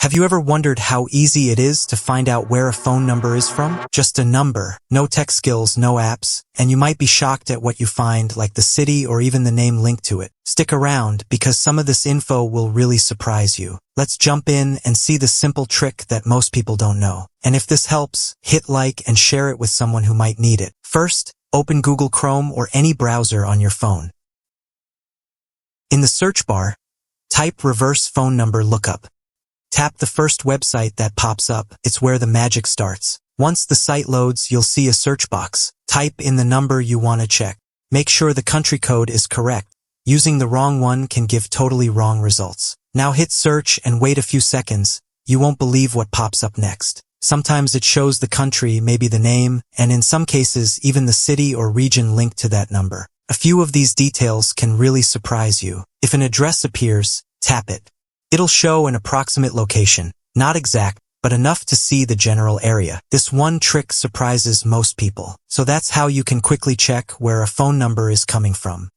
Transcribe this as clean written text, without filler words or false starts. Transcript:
Have you ever wondered how easy it is to find out where a phone number is from? Just a number, no tech skills, no apps, and you might be shocked at what you find, like the city or even the name linked to it. Stick around, because some of this info will really surprise you. Let's jump in and see the simple trick that most people don't know. And if this helps, hit like and share it with someone who might need it. First, open Google Chrome or any browser on your phone. In the search bar, type reverse phone number lookup. Tap the first website that pops up. It's where the magic starts. Once the site loads, you'll see a search box. Type in the number you want to check. Make sure the country code is correct. Using the wrong one can give totally wrong results. Now hit search and wait a few seconds. You won't believe what pops up next. Sometimes it shows the country, maybe the name, and in some cases, even the city or region linked to that number. A few of these details can really surprise you. If an address appears, tap it. It'll show an approximate location, not exact, but enough to see the general area. This one trick surprises most people. So that's how you can quickly check where a phone number is coming from.